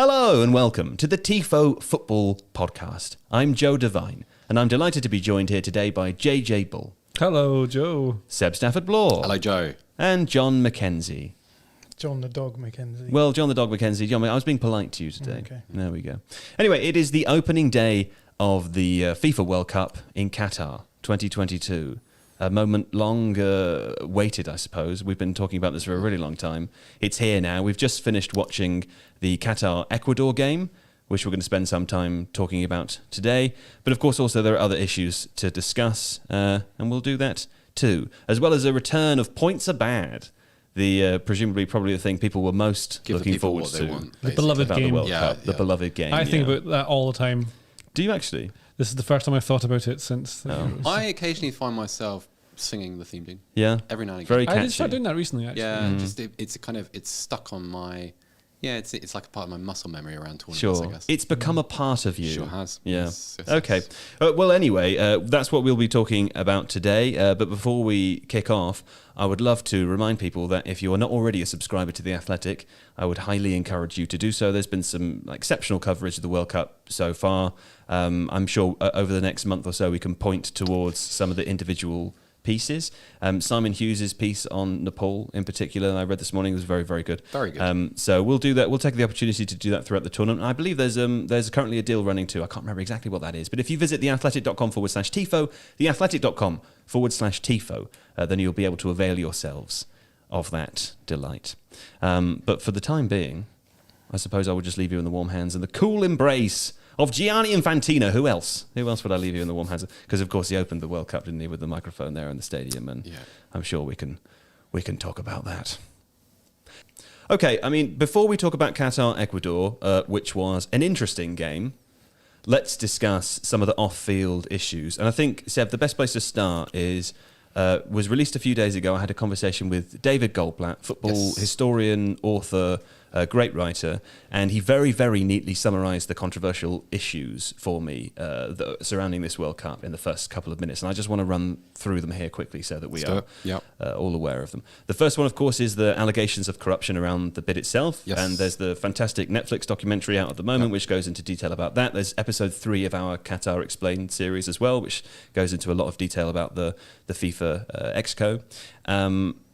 Hello and welcome to the Tifo Football podcast. I'm Joe Devine and I'm delighted to be joined here today by JJ Bull. Hello, Joe. Seb Stafford-Bloor. Hello, Joe. And John Mackenzie. John the Dog Mackenzie. Well, John the Dog Mackenzie. John, I was being polite to you today. Okay. There we go. Anyway, it is the opening day of the FIFA World Cup in Qatar 2022. A moment long waited, I suppose. We've been talking about this for a really long time. It's here now. We've just finished watching the Qatar-Ecuador game, which we're going to spend some time talking about today. But of course, also there are other issues to discuss, and we'll do that too. As well as a return of Points Are Bad, the presumably probably the thing people were most looking forward to. The beloved about game. The World Cup, the beloved game. I think about that all the time. Do you actually? This is the first time I've thought about it since. I occasionally find myself singing the theme tune. Yeah. Every now and again. Very catchy. I did start doing that recently, actually. Yeah, just it's stuck on my. Yeah, it's like a part of my muscle memory around tournaments. Sure. I guess It's become a part of you. Sure has. Yeah. Yes, Okay. Well, anyway, that's what we'll be talking about today. But before we kick off, I would love to remind people that if you are not already a subscriber to The Athletic, I would highly encourage you to do so. There's been some exceptional coverage of the World Cup so far. I'm sure over the next month or so we can point towards some of the individual pieces. Simon Hughes's piece on Nepal in particular, I read this morning, was very, very good. Very good. So we'll do that. We'll take the opportunity to do that throughout the tournament. I believe there's currently a deal running too. I can't remember exactly what that is. But if you visit theathletic.com/Tifo, theathletic.com/Tifo, then you'll be able to avail yourselves of that delight. But for the time being, I suppose I would just leave you in the warm hands and the cool embrace of Gianni Infantino. Who else? Who else would I leave you in the warm hands of? Because of course he opened the World Cup, didn't he, with the microphone there in the stadium, and I'm sure we can talk about that. Okay, I mean, before we talk about Qatar-Ecuador, which was an interesting game, let's discuss some of the off-field issues. And I think, Seb, the best place to start was released a few days ago. I had a conversation with David Goldblatt, football historian, author, great writer, and he very, very neatly summarised the controversial issues for me surrounding this World Cup in the first couple of minutes. And I just want to run through them here quickly so that we are all aware of them. The first one, of course, is the allegations of corruption around the bid itself. Yes. And there's the fantastic Netflix documentary out at the moment, which goes into detail about that. There's episode 3 of our Qatar Explained series as well, which goes into a lot of detail about the FIFA Exco.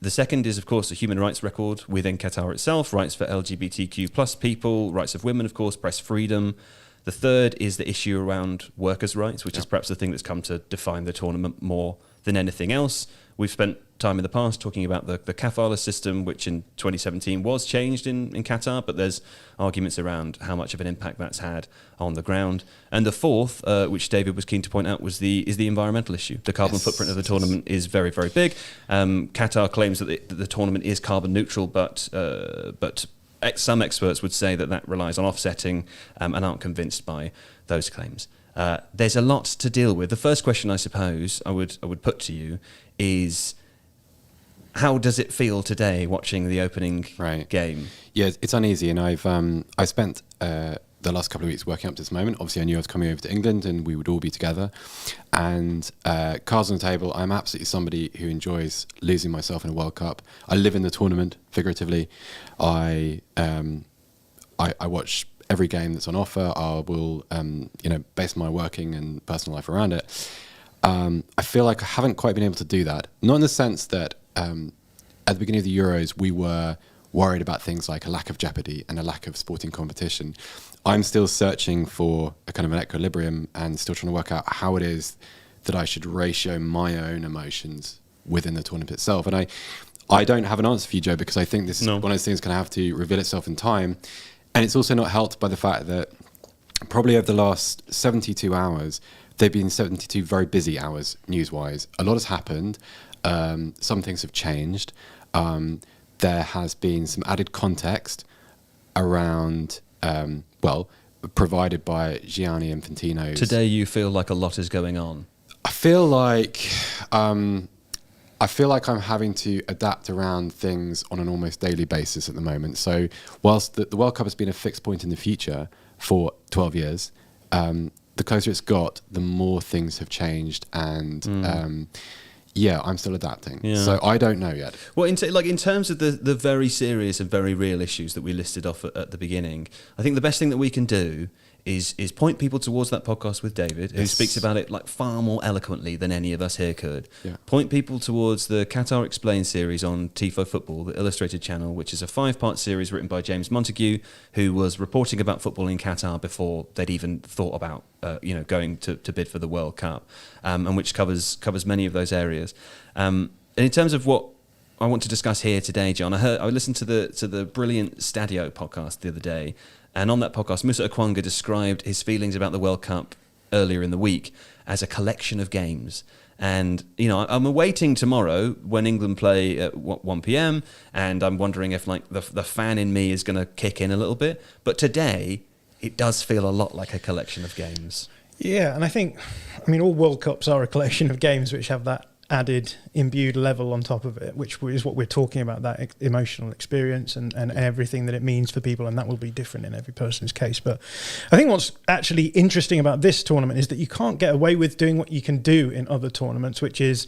The second is, of course, the human rights record within Qatar itself, rights for LGBTQ plus people, rights of women, of course, press freedom. The third is the issue around workers' rights, which is perhaps the thing that's come to define the tournament more than anything else. We've spent time in the past talking about the kafala system, which in 2017 was changed in Qatar, but there's arguments around how much of an impact that's had on the ground. And the fourth, which David was keen to point out, is the environmental issue. The carbon footprint of the tournament is very, very big. Qatar claims that the tournament is carbon neutral, but some experts would say that relies on offsetting and aren't convinced by those claims. There's a lot to deal with. The first question, I suppose, I would put to you is, how does it feel today watching the opening game? Yeah, it's uneasy, and I spent the last couple of weeks working up to this moment. Obviously, I knew I was coming over to England, and we would all be together. And cards on the table. I'm absolutely somebody who enjoys losing myself in a World Cup. I live in the tournament, figuratively. I watch every game that's on offer. I will, base my working and personal life around it. I feel like I haven't quite been able to do that. Not in the sense that at the beginning of the Euros, we were worried about things like a lack of jeopardy and a lack of sporting competition. I'm still searching for a kind of an equilibrium and still trying to work out how it is that I should ratio my own emotions within the tournament itself. And I don't have an answer for you, Joe, because I think this is one of those things going to have to reveal itself in time. And it's also not helped by the fact that probably over the last 72 hours, they've been 72 very busy hours news-wise. A lot has happened. Some things have changed. There has been some added context around, provided by Gianni Infantino. Today you feel like a lot is going on. I feel like I'm having to adapt around things on an almost daily basis at the moment. So whilst the World Cup has been a fixed point in the future for 12 years, the closer it's got, the more things have changed. And Yeah, I'm still adapting. Yeah. So I don't know yet. Well, in terms of the very serious and very real issues that we listed off at the beginning, I think the best thing that we can do is point people towards that podcast with David, who speaks about it like far more eloquently than any of us here could. Yeah. Point people towards the Qatar Explained series on Tifo Football, the illustrated channel, which is a 5-part series written by James Montague, who was reporting about football in Qatar before they'd even thought about going to bid for the World Cup, and which covers many of those areas. And in terms of what I want to discuss here today, John, I listened to the brilliant Stadio podcast the other day. And on that podcast, Musa Okwonga described his feelings about the World Cup earlier in the week as a collection of games. And, I'm awaiting tomorrow when England play at 1 p.m. and I'm wondering if like the fan in me is going to kick in a little bit. But today, it does feel a lot like a collection of games. Yeah, and I think, all World Cups are a collection of games which have that added imbued level on top of it, which is what we're talking about, that emotional experience and everything that it means for people, and that will be different in every person's case. But I think what's actually interesting about this tournament is that you can't get away with doing what you can do in other tournaments, which is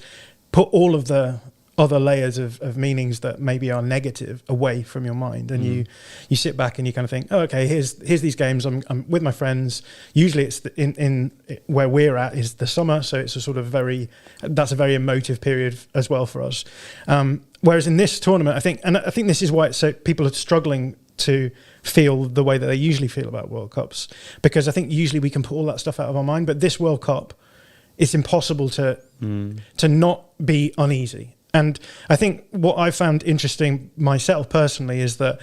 put all of the other layers of meanings that maybe are negative away from your mind, and you sit back and you kind of think, oh, okay, here's these games. I'm with my friends. Usually it's in where we're at is the summer, so it's a sort of that's a very emotive period as well for us. Whereas in this tournament, I think this is why it's so people are struggling to feel the way that they usually feel about World Cups, because I think usually we can put all that stuff out of our mind, but this World Cup, it's impossible to not be uneasy. And I think what I found interesting myself personally is that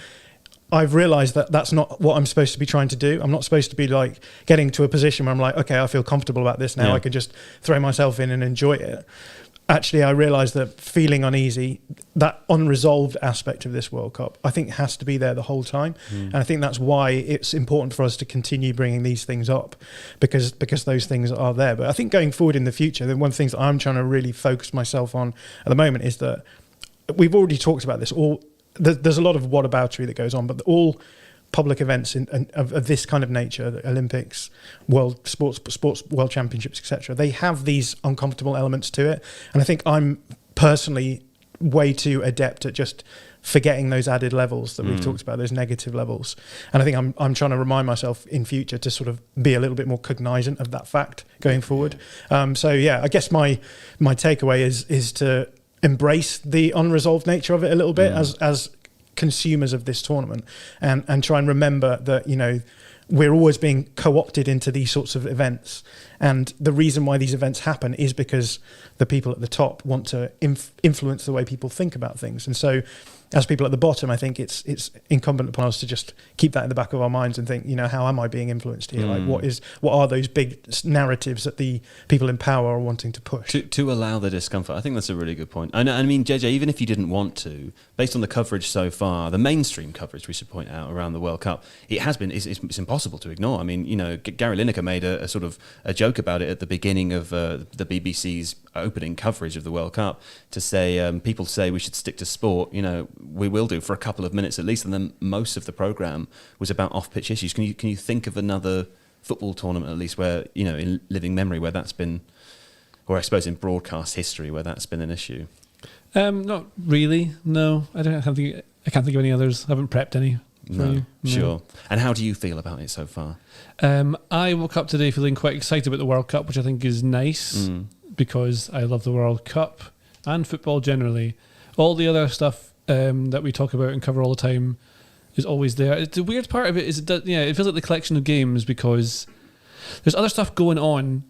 I've realised that that's not what I'm supposed to be trying to do. I'm not supposed to be like getting to a position where I'm like, okay, I feel comfortable about this now. Yeah. I can just throw myself in and enjoy it. Actually, I realised that feeling uneasy, that unresolved aspect of this World Cup, I think has to be there the whole time. And I think that's why it's important for us to continue bringing these things up, because those things are there. But I think going forward in the future, one of the things that I'm trying to really focus myself on at the moment is that we've already talked about this. There's a lot of whataboutery that goes on, but all public events of this kind of nature, the Olympics, world sports world championships, etc., they have these uncomfortable elements to it, and I think I'm personally way too adept at just forgetting those added levels that we've talked about, those negative levels. And I think I'm trying to remind myself in future to sort of be a little bit more cognizant of that fact going forward. So yeah, I guess my takeaway is to embrace the unresolved nature of it a little bit as consumers of this tournament, and try and remember that we're always being co-opted into these sorts of events, and the reason why these events happen is because the people at the top want to influence the way people think about things. And so as people at the bottom, I think it's incumbent upon us to just keep that in the back of our minds and think, how am I being influenced here? Like what are those big narratives that the people in power are wanting to push? To allow the discomfort. I think that's a really good point. And I mean, JJ, even if you didn't want to, based on the coverage so far, the mainstream coverage, we should point out, around the World Cup, it's impossible to ignore. I mean, Gary Lineker made a sort of a joke about it at the beginning of the BBC's opening coverage of the World Cup, to say, people say we should stick to sport, we will do for a couple of minutes at least, and then most of the programme was about off-pitch issues. Can you think of another football tournament at least where, in living memory, where that's been, or I suppose in broadcast history, where that's been an issue? Not really, no. I can't think of any others. I haven't prepped any. No, sure. And how do you feel about it so far? I woke up today feeling quite excited about the World Cup, which I think is nice, because I love the World Cup and football generally. All the other stuff that we talk about and cover all the time is always there. The weird part of it is, it feels like the collection of games, because there's other stuff going on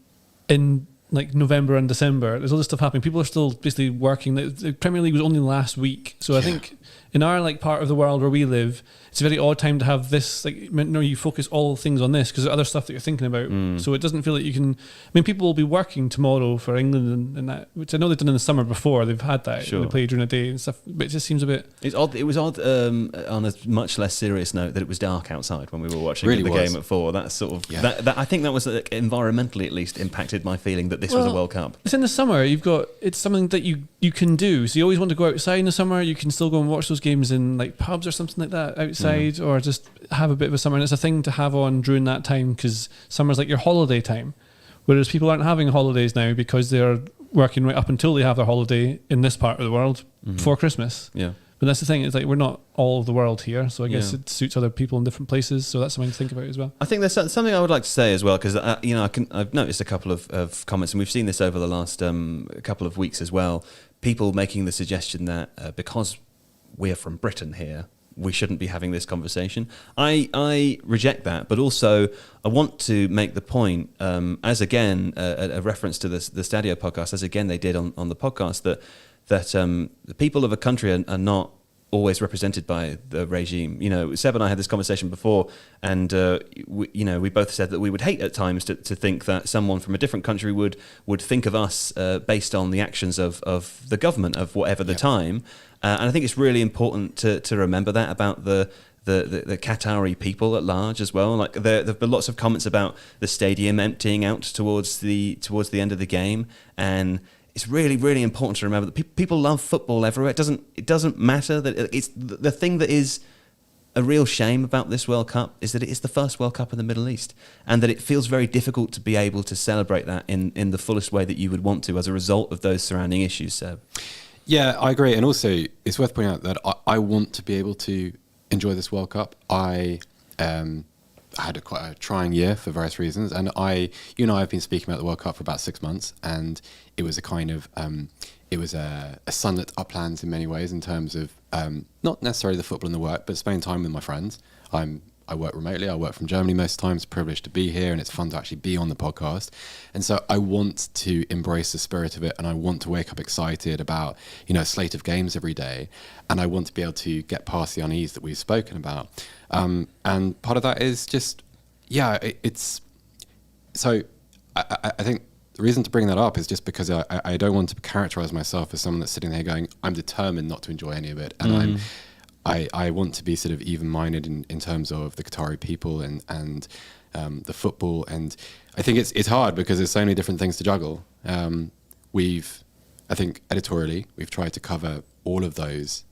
in like November and December. There's other stuff happening. People are still basically working. The Premier League was only last week, so I think in our part of the world where we live, it's a very odd time to have this. You focus all things on this because there's other stuff that you're thinking about. So it doesn't feel like you can. I mean, people will be working tomorrow for England and that, which I know they've done in the summer before. They've had that. They play during the day and stuff, but it just seems a bit. It's odd. It was odd on a much less serious note that it was dark outside when we were watching the game at 4. That's sort of that. I think that was environmentally at least impacted my feeling that this was a World Cup. It's in the summer. It's something that you can do. So you always want to go outside in the summer. You can still go and watch those games in like pubs or something like that outside, or just have a bit of a summer. And it's a thing to have on during that time, because summer's like your holiday time, whereas people aren't having holidays now because they're working right up until they have their holiday in this part of the world before Christmas. Yeah. But that's the thing, it's like we're not all of the world here, so I guess it suits other people in different places, so that's something to think about as well. I think there's something I would like to say as well, because I've noticed a couple of comments, and we've seen this over the last couple of weeks as well, people making the suggestion that because we're from Britain here, we shouldn't be having this conversation. I reject that, but also I want to make the point, as again, a reference to the Stadio podcast, as again they did on the podcast, that the people of a country are not always represented by the regime. Seb and I had this conversation before, and we both said that we would hate at times to think that someone from a different country would think of us based on the actions of the government of whatever the time. And I think it's really important to remember that about the Qatari people at large as well. Like there have been lots of comments about the stadium emptying out towards the end of the game, and it's really, really important to remember that people love football everywhere. It doesn't matter that it's the thing that is a real shame about this World Cup is that it is the first World Cup in the Middle East, and that it feels very difficult to be able to celebrate that in the fullest way that you would want to as a result of those surrounding issues, Seb. Yeah, I agree. And also, it's worth pointing out that I want to be able to enjoy this World Cup. I had quite a trying year for various reasons, and you and I have been speaking about the World Cup for about 6 months, and it was a kind of it was a sunlit uplands in many ways in terms of not necessarily the football and the work, but spending time with my friends. I work remotely. I work from Germany most times. Privileged to be here, and it's fun to actually be on the podcast. And so I want to embrace the spirit of it, and I want to wake up excited about a slate of games every day, and I want to be able to get past the unease that we've spoken about. And part of that is just it's so I think the reason to bring that up is just because I don't want to characterize myself as someone that's sitting there going, I'm determined not to enjoy any of it, and I want to be sort of even-minded in terms of the Qatari people and the football. And I think it's hard because there's so many different things to juggle. I think editorially, we've tried to cover all of those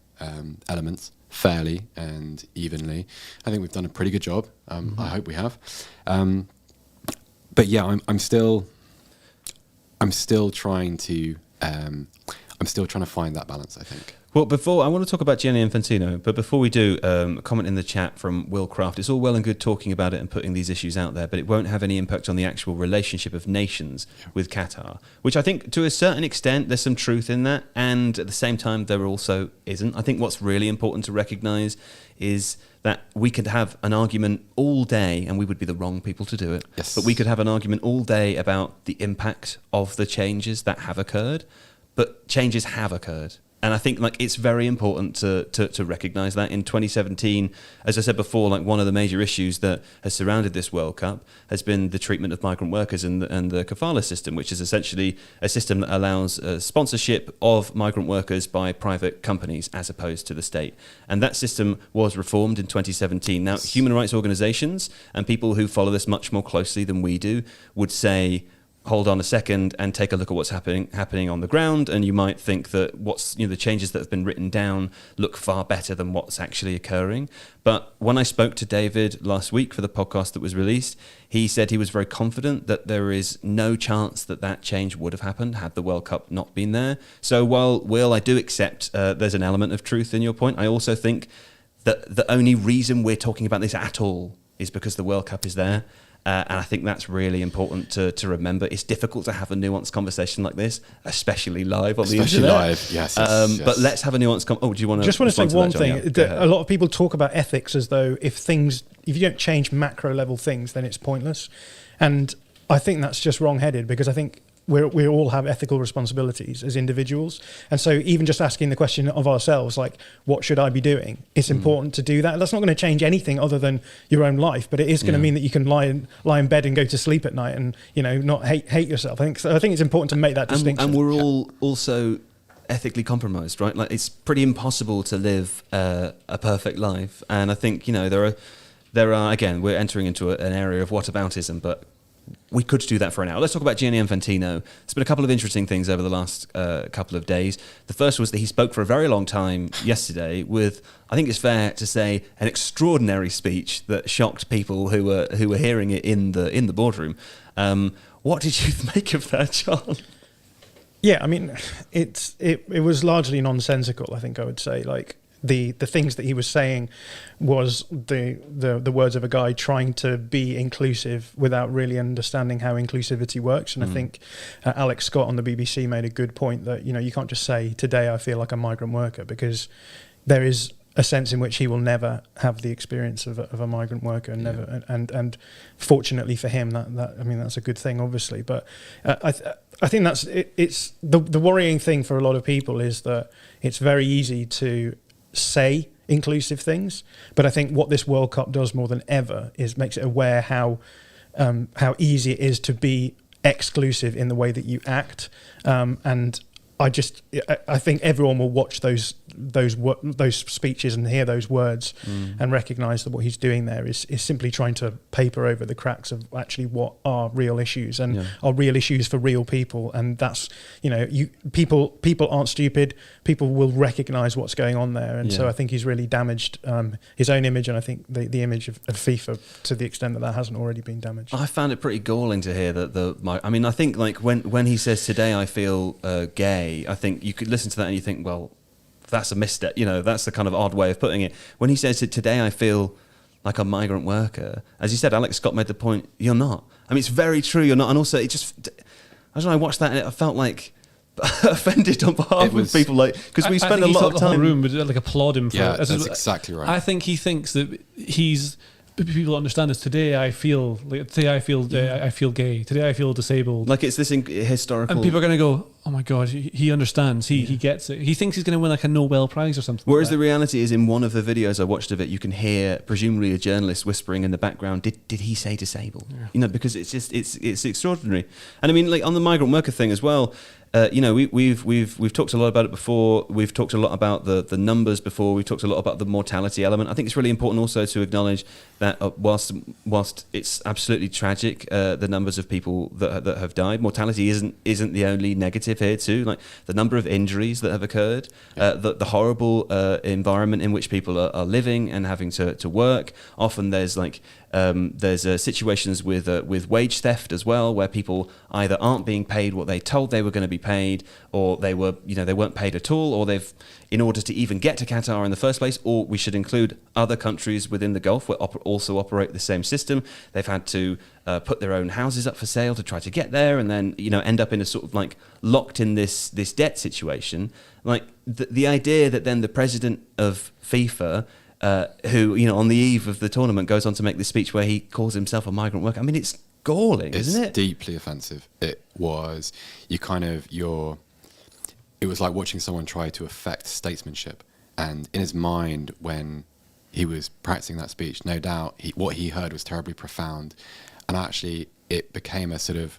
elements fairly and evenly. I think we've done a pretty good job. I hope we have. But yeah, I'm still trying to find that balance, I think. Well, I want to talk about Gianni Infantino, but before we do, a comment in the chat from Will Craft. It's all well and good talking about it and putting these issues out there, but it won't have any impact on the actual relationship of nations with Qatar, which I think to a certain extent there's some truth in that, and at the same time there also isn't. I think what's really important to recognise is that we could have an argument all day, and we would be the wrong people to do it, but we could have an argument all day about the impact of the changes that have occurred, but changes have occurred. And I think it's very important to recognise that in 2017, as I said before, one of the major issues that has surrounded this World Cup has been the treatment of migrant workers and the kafala system, which is essentially a system that allows sponsorship of migrant workers by private companies as opposed to the state. And that system was reformed in 2017. Now, human rights organisations and people who follow this much more closely than we do would say, hold on a second and take a look at what's happening on the ground, and you might think that the changes that have been written down look far better than what's actually occurring. But when I spoke to David last week for the podcast that was released, he said he was very confident that there is no chance that change would have happened had the World Cup not been there. So while, Will, I do accept there's an element of truth in your point, I also think that the only reason we're talking about this at all is because the World Cup is there. And I think that's really important to remember. It's difficult to have a nuanced conversation like this, especially live on the internet. Especially live, yes. But let's have a nuanced do you want to... Just want to say one thing. A lot of people talk about ethics as though if you don't change macro level things, then it's pointless. And I think that's just wrong-headed, because I think we all have ethical responsibilities as individuals, and so even just asking the question of ourselves, what should I be doing, it's important to do that. That's not going to change anything other than your own life, but it is going to mean that you can lie in bed and go to sleep at night and not hate yourself. I think it's important to make that distinction. And we're all also ethically compromised, right? It's pretty impossible to live a perfect life, and I think there are again, we're entering into an area of whataboutism, but we could do that for an hour. Let's talk about Gianni Infantino. There's been a couple of interesting things over the last couple of days. The first was that he spoke for a very long time yesterday with, I think it's fair to say, an extraordinary speech that shocked people who were hearing it in the boardroom. What did you make of that, John? Yeah, I mean, it was largely nonsensical, I think I would say. Like the things that he was saying was the words of a guy trying to be inclusive without really understanding how inclusivity works. And I think Alex Scott on the BBC made a good point that, you know, you can't just say, today I feel like a migrant worker, because there is a sense in which he will never have the experience of a migrant worker, and never. And fortunately for him, that I mean, that's a good thing, obviously. But I think that's it's the worrying thing for a lot of people is that it's very easy to say inclusive things, but I think what this World Cup does more than ever is makes it aware how easy it is to be exclusive in the way that you act, and I think everyone will watch those speeches and hear those words and recognise that what he's doing there is simply trying to paper over the cracks of actually what are real issues and are real issues for real people. And that's, you know, people aren't stupid. People will recognise what's going on there. And so I think he's really damaged his own image, and I think the image of FIFA to the extent that hasn't already been damaged. I found it pretty galling to hear that I mean, I think like when he says today I feel gay, I think you could listen to that and you think, well, that's a misstep. You know, that's the kind of odd way of putting it. When he says today I feel like a migrant worker, as you said, Alex Scott made the point, you're not. I mean, it's very true, you're not. And also, it just, I don't know, I watched that and I felt like offended on behalf of people, like, because we spend a lot of time. The whole room would like applaud him for yeah, it. that's exactly right. I think he thinks that people understand this. Today I feel like, today I feel gay. Today I feel disabled. Like it's this historical. And people are going to go, oh my God, he understands. He gets it. He thinks he's going to win like a Nobel Prize or something. Whereas like the reality is, in one of the videos I watched of it, you can hear presumably a journalist whispering in the background, did he say disabled? Yeah. You know, because it's just it's extraordinary. And I mean, like on the migrant worker thing as well. You know, we've talked a lot about it before. We've talked a lot about the numbers before. We've talked a lot about the mortality element. I think it's really important also to acknowledge that whilst it's absolutely tragic, the numbers of people that have died, mortality isn't the only negative here too. Like the number of injuries that have occurred, the horrible environment in which people are living and having to work. Often there's situations with wage theft as well, where people either aren't being paid what they told they were going to be paid, or they weren't paid at all, or they've, in order to even get to Qatar in the first place, or we should include other countries within the Gulf that also operate the same system. They've had to put their own houses up for sale to try to get there, and then end up in a sort of like locked in this debt situation. Like the idea that then the president of FIFA, who on the eve of the tournament goes on to make this speech where he calls himself a migrant worker. I mean, it's galling, isn't it? It's deeply offensive. It was. It was like watching someone try to affect statesmanship. And in his mind, when he was practicing that speech, no doubt what he heard was terribly profound. And actually, it became a sort of.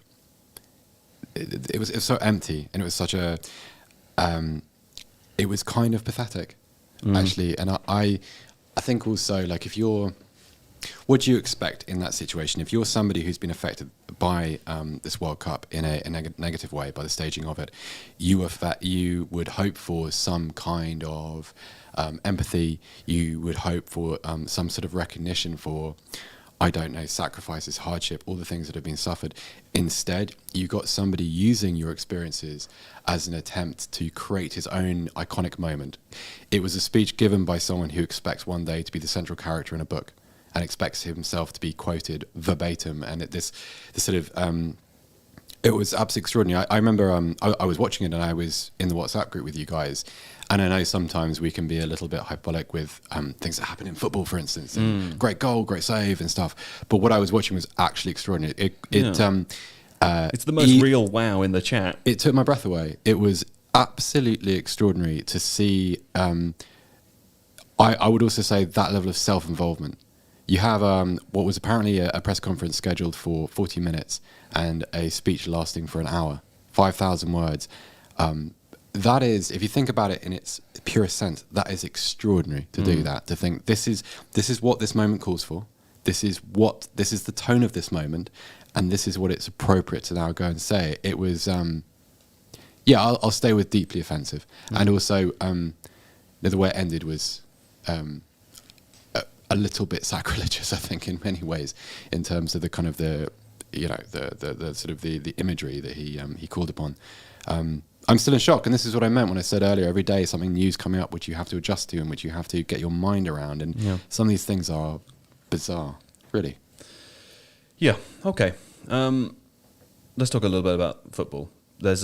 It was so empty, and it was such a. It was kind of pathetic, actually. And I think also, like, what do you expect in that situation? If you're somebody who's been affected by this World Cup in a negative way, by the staging of it, you would hope for some kind of empathy. You would hope for some sort of recognition for, I don't know, sacrifices, hardship, all the things that have been suffered. Instead, you got somebody using your experiences as an attempt to create his own iconic moment. It was a speech given by someone who expects one day to be the central character in a book and expects himself to be quoted verbatim. And this sort of, it was absolutely extraordinary. I remember I was watching it and I was in the WhatsApp group with you guys. And I know sometimes we can be a little bit hyperbolic with things that happen in football, for instance. And great goal, great save and stuff. But what I was watching was actually extraordinary. It's the most real wow in the chat. It took my breath away. It was absolutely extraordinary to see. I would also say that level of self-involvement. You have what was apparently a press conference scheduled for 40 minutes and a speech lasting for an hour, 5,000 words. That is, if you think about it in its purest sense, that is extraordinary to do that. To think this is what this moment calls for. This is the tone of this moment, and this is what it's appropriate to now go and say. It was, I'll stay with deeply offensive, and also the way it ended was a little bit sacrilegious, I think, in many ways, in terms of the kind of the sort of the imagery that he called upon. I'm still in shock, and this is what I meant when I said earlier. Every day, something new's coming up which you have to adjust to and which you have to get your mind around. And some of these things are bizarre, really. Yeah. Okay. Let's talk a little bit about football. There's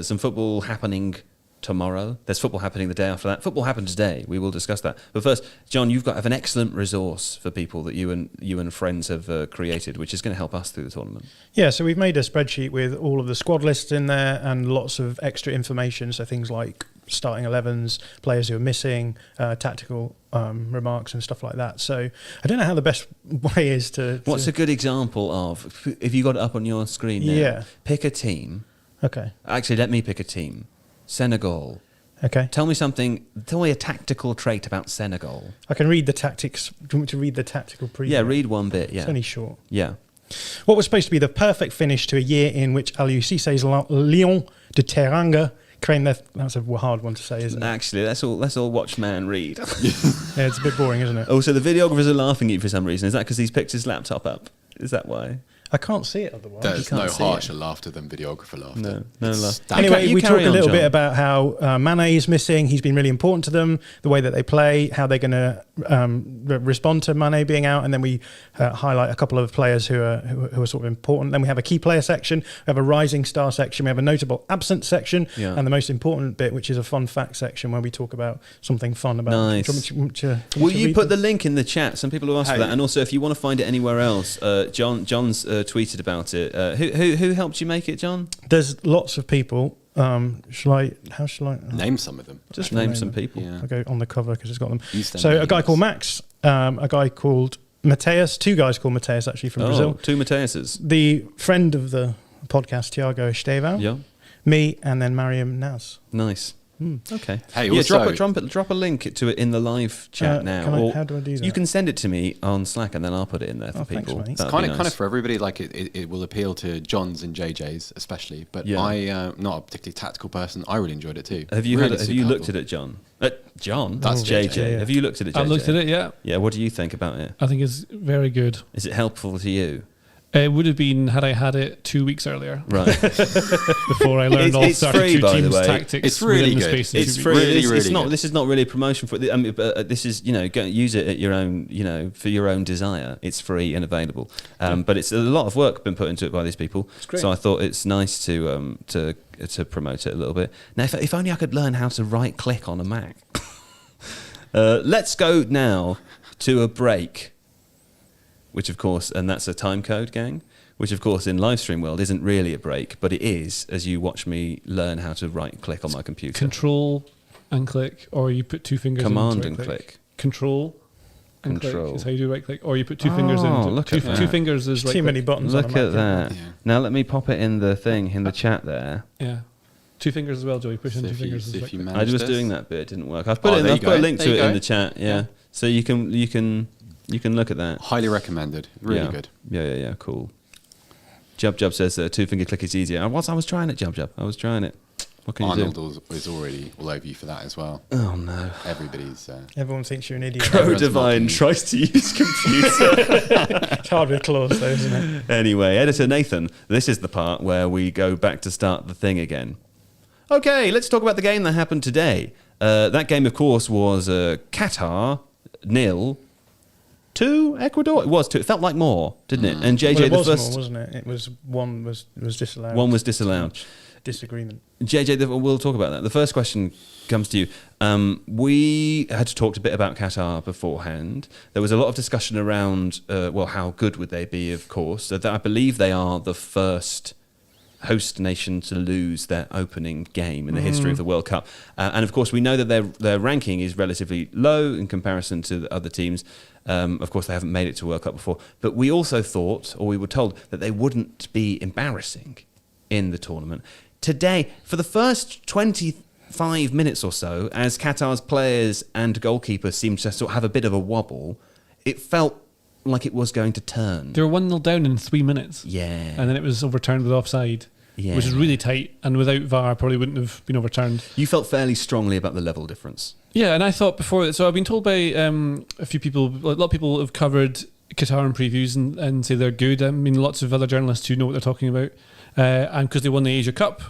some football happening tomorrow. There's football happening the day after that. Football happened today. We will discuss that. But first, John, you've got an excellent resource for people that you and friends have created, which is going to help us through the tournament. Yeah, so we've made a spreadsheet with all of the squad lists in there and lots of extra information. So things like starting 11s, players who are missing, tactical remarks and stuff like that. So I don't know how the best way is to... What's a good example of, if you got it up on your screen now, Yeah. pick a team. Okay. Actually, let me pick a team. Senegal. Okay. Tell me a tactical trait about Senegal. I can read the tactics. Do you want me to read the tactical preview? Yeah, read one bit, yeah. It's only short. Yeah. What was supposed to be the perfect finish to a year in which Aliou Cissé's Lyon de Teranga claimed their... That's a hard one to say, isn't it? Actually, let's all watch man read. Yeah, it's a bit boring, isn't it? Also, the videographers are laughing at you for some reason. Is that because he's picked his laptop up? Is that why? I can't see it otherwise. There's can't no see harsher laughter than videographer laughter. No It's laugh. standard. Anyway, You we carry talk a on, little John. bit about how Mane is missing. He's been really important to them, the way that they play, how they're going to respond to Mane being out, and then we highlight a couple of players who are sort of important. Then we have a key player section, we have a rising star section, we have a notable absence section, and the most important bit, which is a fun fact section, where we talk about something fun about. Nice. Will you put the link in the chat? Some people have asked for that, and also if you want to find it anywhere else, John's tweeted about it. Who helped you make it, John? There's lots of people. How shall I Name some of them. Just I'll name name some them. people. Yeah. I'll go on the cover because it's got them. Use their So a guy names. called Max, a guy called Mateus, two guys called Mateus actually from Brazil. Two Mateuses. The friend of the podcast, Tiago Estevão, Yeah. me, and then Mariam Naz. Nice. Okay. Hey, yeah, also- drop a link to it in the live chat now. Or How do I do that? you can send it to me on Slack, and then I'll put it in there for Thanks, people. mate. It's That'd Kind be of nice. for everybody. Like it will appeal to Johns and JJs especially. But Yeah. I not a particularly tactical person. I really enjoyed it too. Have you Really have you super looked helpful. at it, John? John, That's JJ. yeah. Have you looked at it, JJ? I've looked at it, yeah. Yeah. What do you think about it? I think it's very good. Is it helpful to you? It would have been had I had it 2 weeks earlier Right. before I learned all It's free, 32 by the teams' way. tactics. It's really within the good. space of It's 2 free. weeks. Really, It's really not. good. This is not really a promotion for. I mean, this is go use it at your own. For your own desire. It's free and available. But it's a lot of work been put into it by these people. great. So I thought it's nice to promote it a little bit. Now, if only I could learn how to right click on a Mac. Let's go now to a break. Which of course, and that's a time code, gang. Which of course, in live stream world, isn't really a break, but it is as you watch me learn how to right click on my computer. Control and click, or you put 2 fingers Command into and right click. Control and Control. click is how you do right click, or you put 2 fingers Oh, into look two, at that. 2 fingers is right Too click. many buttons on Look a at Mac. that. Yeah. Now let me pop it in the thing in the chat there. Yeah. 2 fingers as well, Joey. Push in So 2 if you, fingers. so is if you right click. I manage was this- doing that, but it didn't work. I've put Oh, there I've you put a go. link There to you it in go. the chat. Yeah, so you can look at that. Highly recommended. Really Yeah. good. Yeah. Cool. Jub says 2-finger click is easier. I was trying it, Jub. I was trying it. What can you do? Arnold is already all over you for that as well. Oh no. Everybody's. Everyone thinks you're an idiot. Crow Everyone's Divine mocking. tries to use computer. It's hard with claws, though, isn't it? Anyway, editor Nathan, this is the part where we go back to start the thing again. Okay, let's talk about the game that happened today. That game, of course, was Qatar 0 to Ecuador. It was 2. It felt like more, didn't it? And JJ, Well, it the was first more, wasn't it? It was one was disallowed. one was disallowed. Disagreement. JJ, we'll talk about that. The first question comes to you. We had talked a bit about Qatar beforehand. There was a lot of discussion around, how good would they be, of course. So that I believe they are the first host nation to lose their opening game in the history of the World Cup. And of course, we know that their ranking is relatively low in comparison to the other teams. Of course, they haven't made it to World Cup before. But we also thought, or we were told, that they wouldn't be embarrassing in the tournament. Today, for the first 25 minutes or so, as Qatar's players and goalkeeper seemed to sort of have a bit of a wobble, it felt like it was going to turn. They were 1-0 down in 3 minutes. Yeah. And then it was overturned with offside, Yeah. which is really tight. And without VAR, probably wouldn't have been overturned. You felt fairly strongly about the level difference. Yeah, and I thought before, so I've been told by a few people, a lot of people have covered Qatar in previews and say they're good. I mean, lots of other journalists who know what they're talking about. And because they won the Asia Cup,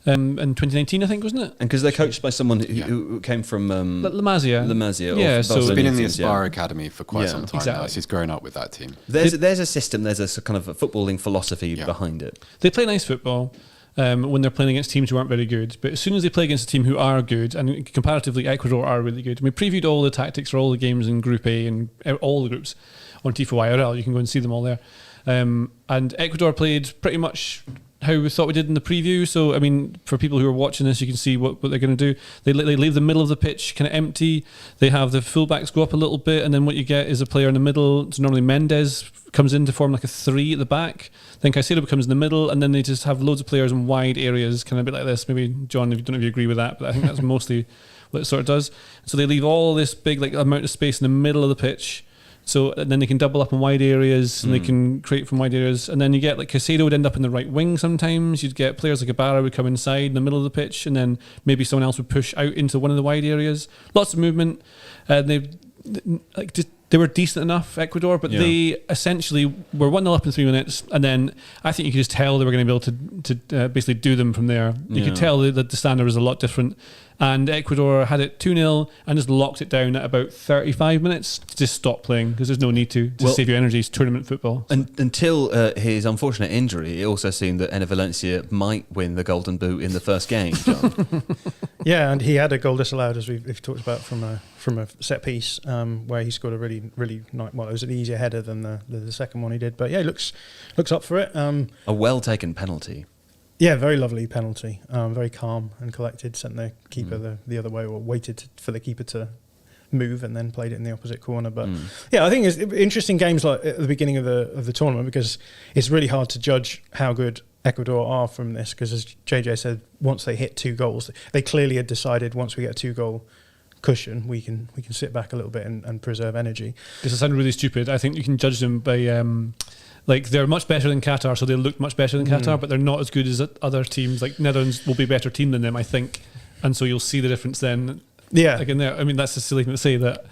in 2019, I think, wasn't it? And because they're coached by someone who came from La Masia. Yeah, so He's been in the teams, Aspire Academy for quite some time exactly. now. So he's grown up with that team. There's a system, there's a kind of a footballing philosophy behind it. They play nice football when they're playing against teams who aren't very good. But as soon as they play against a team who are good, and comparatively Ecuador are really good, we previewed all the tactics for all the games in Group A and all the groups on Tifo IRL. You can go and see them all there. And Ecuador played pretty much how we thought we did in the preview. So, I mean, for people who are watching this, you can see what they're going to do. They leave the middle of the pitch kind of empty. They have the fullbacks go up a little bit, and then what you get is a player in the middle. So normally Mendes comes in to form like a 3 at the back. Then Caicedo becomes in the middle, and then they just have loads of players in wide areas, kind of a bit like this. Maybe, John, if you don't know if you agree with that, but I think that's mostly what it sort of does. So they leave all this big like amount of space in the middle of the pitch. So and then they can double up in wide areas, and they can create from wide areas. And then you get like Caicedo would end up in the right wing sometimes. You'd get players like Ibarra would come inside in the middle of the pitch, and then maybe someone else would push out into one of the wide areas. Lots of movement. They were decent enough, Ecuador, but they essentially were 1-0 up in 3 minutes, and then I think you could just tell they were going to be able to basically do them from there. You could tell that the standard was a lot different, and Ecuador had it 2-0 and just locked it down at about 35 minutes to just stop playing because there's no need to save your energy. It's tournament football. Until his unfortunate injury, it also seemed that Enner Valencia might win the Golden Boot in the first game, John. Yeah, and he had a goal disallowed, as we've talked about, from a set piece where he scored a really nice. Well, it was an easier header than the second one he did, but yeah, he looks up for it. A well taken penalty. Yeah, very lovely penalty. Very calm and collected. Sent the keeper the other way, or waited for the keeper to move and then played it in the opposite corner. But yeah, I think it's interesting games like at the beginning of the tournament, because it's really hard to judge how good Ecuador are from this, because as JJ said, once they hit 2 goals, they clearly had decided once we get a 2-goal cushion, we can sit back a little bit and preserve energy. This will sound really stupid. I think you can judge them by like they're much better than Qatar, so they look much better than Qatar, but they're not as good as other teams. Like Netherlands will be a better team than them, I think, and so you'll see the difference then. Yeah, like in there. I mean, that's a silly thing to say that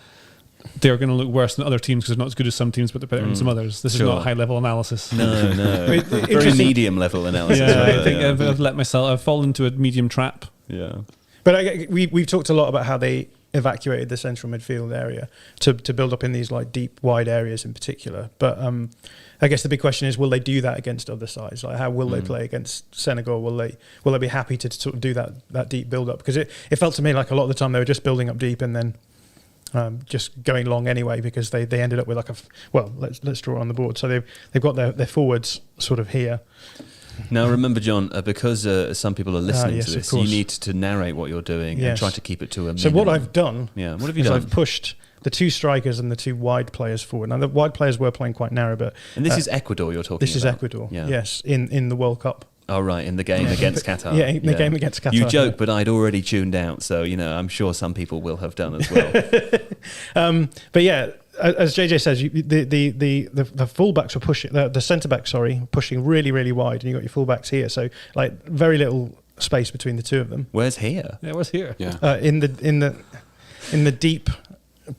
they're going to look worse than other teams because they're not as good as some teams, but they're better than some others. This is not high level analysis. No. Very medium level analysis. Yeah, I think I've fallen into a medium trap. Yeah, but we've talked a lot about how they evacuated the central midfield area to build up in these like deep, wide areas in particular. But I guess the big question is, will they do that against other sides? Like, how will they play against Senegal? Will they be happy to sort of do that deep build up? Because it felt to me like a lot of the time they were just building up deep and then just going long anyway, because they ended up with like let's draw it on the board. So they've got their forwards sort of here. Now remember, John, because some people are listening to this, you need to narrate what you're doing and try to keep it to a minimum. So what I've done, what have you done? I've pushed the 2 strikers and the 2 wide players forward. Now the wide players were playing quite narrow, but and this is Ecuador you're talking about. This is Ecuador, yes, in the World Cup. Oh, right, in the game against Qatar. Yeah, in the game against Qatar. You joke, but I'd already tuned out, so I'm sure some people will have done as well. But yeah, as JJ says, the fullbacks were pushing, the centre backs, pushing really, really wide, and you got your fullbacks here, so like very little space between the 2 of them. Where's here? Yeah, where's here? Yeah, in the deep